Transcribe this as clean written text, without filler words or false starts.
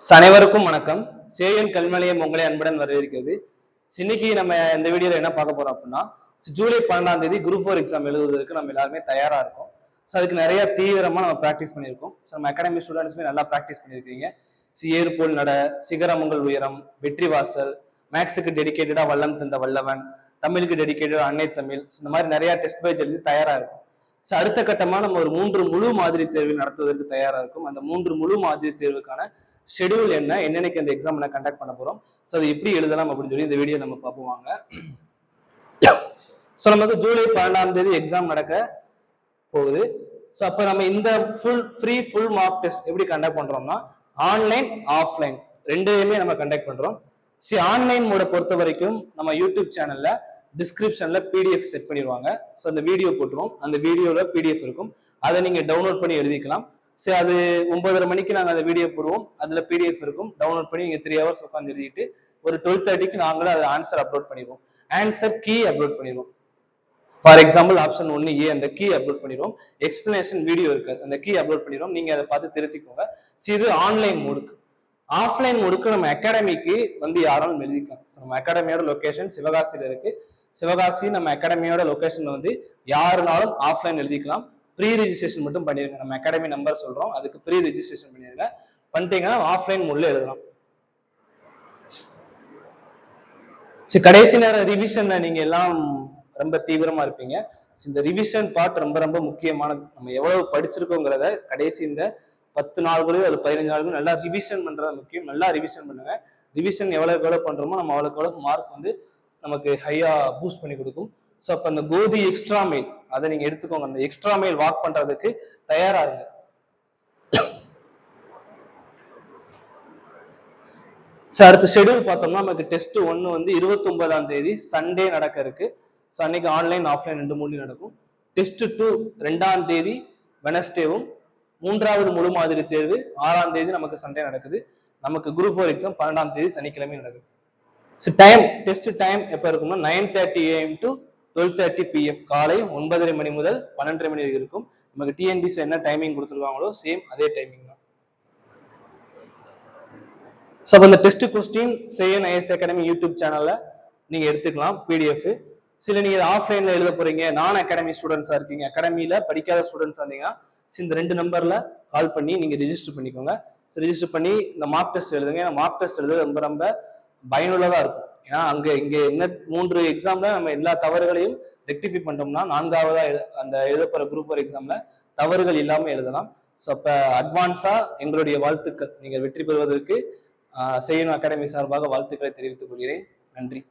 அனைவருக்கும் வணக்கம். சேயன் கல்மலையம் உங்களை அன்புடன் வரவேற்கிறது. இன்னைக்கு நம்ம இந்த வீடியோல என்ன பார்க்க போறோம் அப்படின்னா, ஜூலை 12ஆம் தேதி குரூப் 4 எக்ஸாம் எழுதுவதற்கு நம்ம எல்லாருமே தயாரா இருக்கோம். அதுக்கு நிறைய தீவிரமா நம்ம ப்ராக்டிஸ் பண்ணியிருக்கோம். நம்ம அகாடமி ஸ்டூடெண்ட்ஸுமே நல்லா ப்ராக்டிஸ் பண்ணியிருக்கீங்க. ஏறுபோல் நட, சிகரமங்கள் உயரம், வெற்றி வாசல், மேக்ஸுக்கு டெடிகேட்டடா வல்லம் தந்த வல்லவன், தமிழுக்கு டெடிகேட்டடா அன்னை தமிழ், இந்த மாதிரி நிறைய டெஸ்ட் பேஜ் எழுதி தயாரா இருக்கும். அடுத்த கட்டமா நம்ம ஒரு 3 முழு மாதிரி தேர்வு நடத்துவதற்கு தயாரா இருக்கும். அந்த 3 முழு மாதிரி தேர்வுக்கான ஷெடியூல் என்னன்னைக்கு அந்த எக்ஸாம் கண்டக்ட் பண்ண போறோம். அது எப்படி எழுதலாம் அப்படின்னு சொல்லி இந்த வீடியோ நம்ம பார்ப்போம். நமக்கு ஜூலை 12ஆம் தேதி எக்ஸாம் நடக்க போகுது. அப்ப நம்ம இந்த ஃபுல் மார்க் டெஸ்ட் எப்படி கண்டக்ட் பண்றோம்னா, ஆன்லைன் ஆஃப்லைன் ரெண்டையுமே நம்ம கண்டக்ட் பண்றோம். ஆன்லைன் மோட பொறுத்த வரைக்கும் நம்ம யூடியூப் சேனல்ல டிஸ்கிரிப்ஷன்ல பிடிஎஃப் செட் பண்ணிடுவாங்க. அந்த வீடியோ போட்டுருவோம். அந்த வீடியோல பிடிஎஃப் இருக்கும். அதை நீங்க டவுன்லோட் பண்ணி எழுதிக்கலாம். அது 9:30 மணிக்கு நாங்கள் அந்த வீடியோ போடுவோம். அதுல பிடிஎஃப் இருக்கும். டவுன்லோட் பண்ணி நீங்க 3 hours உட்காந்து எழுதிட்டு ஒரு 12:30க்கு நாங்களும் அதை ஆன்சர் அப்லோட் பண்ணிடுவோம். ஆன்சர் கீ அப்லோட் பண்ணிடுவோம். ஃபார் எக்ஸாம்பிள் ஆப்ஷன் 1A அந்த கீ அப்லோட் பண்ணிடுவோம். எக்ஸ்பிளனேஷன் வீடியோ இருக்கு, அந்த கீ அப்லோட் பண்ணிடுவோம். நீங்க அதை பார்த்து திருத்திக்கோங்க. இது ஆன்லைன் மோடுக்கு. ஆஃப்லைன் மோடுக்கு நம்ம அகாடமிக்கு வந்து யாராலும் எழுதிக்கலாம். நம்ம அகாடமியோட லொகேஷன் சிவகாசியில இருக்கு. சிவகாசி நம்ம அகாடமியோட லொகேஷன் வந்து யாருனாலும் ஆஃப்லைன் எழுதிக்கலாம். ப்ரீ ரெஜிஸ்ட்ரேஷன் மட்டும் பண்ணிருங்க. நம்ம அகாடமி நம்பர் சொல்றோம், அதுக்கு ப்ரீ ரெஜிஸ்ட்ரேஷன் பண்ணிருங்க. பண்ணிட்டீங்கன்னா ஆஃப்லைன் மோட்ல எழுதலாம். கடைசி நேரம் ரிவிஷன்ல நீங்க எல்லாம் ரொம்ப தீவிரமா இருப்பீங்க. இந்த ரிவிஷன் பார்ட் ரொம்ப ரொம்ப முக்கியமானது. நம்ம எவ்வளவு படிச்சிருக்கோங்கிறத கடைசி இந்த 10 நாள்களோ அது 15 நாள்களோ நல்லா ரிவிஷன் பண்றது முக்கியம். நல்லா ரிவிஷன் பண்ணுங்க. ரிவிஷன் எவ்வளவு பண்றோமோ நம்ம அவ்வளவுக்கு மார்க் வந்து நமக்கு ஹையா பூஸ்ட் பண்ணி கொடுக்கும். அப்ப அந்த கோதி எக்ஸ்ட்ரா மைல் அதை நீங்க எடுத்துக்கோங்க. அந்த எக்ஸ்ட்ரா மைல் வாக் பண்றதுக்கு தயாரா இருங்க. அடுத்த ஷெடியூல் பார்த்தோம்னா நமக்கு டெஸ்ட் 1 வந்து 29ஆம் தேதி சண்டே நடக்க இருக்கு. அன்னைக்கு ஆன்லைன் ஆஃப்லைன் 2 மூலையும் நடக்கும். டெஸ்ட் 2 2ஆம் தேதி வெனஸ்டேவும், 3வது முழு மாதிரி தேர்வு 6ஆம் தேதி நமக்கு சண்டே நடக்குது. நமக்கு குரூப் 4 எக்ஸாம் 12ஆம் தேதி சனிக்கிழமை நடக்குது. டைம் டெஸ்ட் டைம் எப்ப இருக்கும்னா 9:30 AM to 12:30 PM காலை 9:30 மணி முதல் 12:30 மணி வரைக்கும் இருக்கும். நமக்கு டிஎன்பிசி என்ன டைமிங் கொடுத்துருக்காங்களோ சேம் அதே டைமிங் தான். இந்த டெஸ்ட் கொஸ்டின் சேயன் ஐஎஸ் அகாடமி யூடியூப் சேனல்ல நீங்க எடுத்துக்கலாம் பிடிஎஃப். நீங்க ஆஃப்லைன்ல எழுத போறீங்க, நான் அகாடமி ஸ்டூடெண்ட்ஸா இருக்கீங்க, அகாடமியில படிக்காத ஸ்டூடெண்ட்ஸ் இருந்தீங்கன்னா இந்த 2 நம்பர்ல கால் பண்ணி நீங்க ரெஜிஸ்டர் பண்ணிக்கோங்க. ரெஜிஸ்டர் பண்ணி இந்த மார்க் டெஸ்ட் எழுதுங்க. மார்க் டெஸ்ட் எழுத ரொம்ப ரொம்ப பயனுள்ளதா இருக்கும். ஏன்னா இங்க என்ன 3 எக்ஸாம்ல நம்ம எல்லா தவறுகளையும் ரெக்டிஃபை பண்ணோம்னா 4வதா அந்த எழுதப்போற குரூப் 4 எக்ஸாம்ல தவறுகள் இல்லாம எழுதலாம். அப்ப அட்வான்ஸா எங்களுடைய வாழ்த்துக்கள். நீங்கள் வெற்றி பெறுவதற்கு சேயன் அகாடமி சார்பாக வாழ்த்துக்களை தெரிவித்துக் கொள்கிறேன். நன்றி.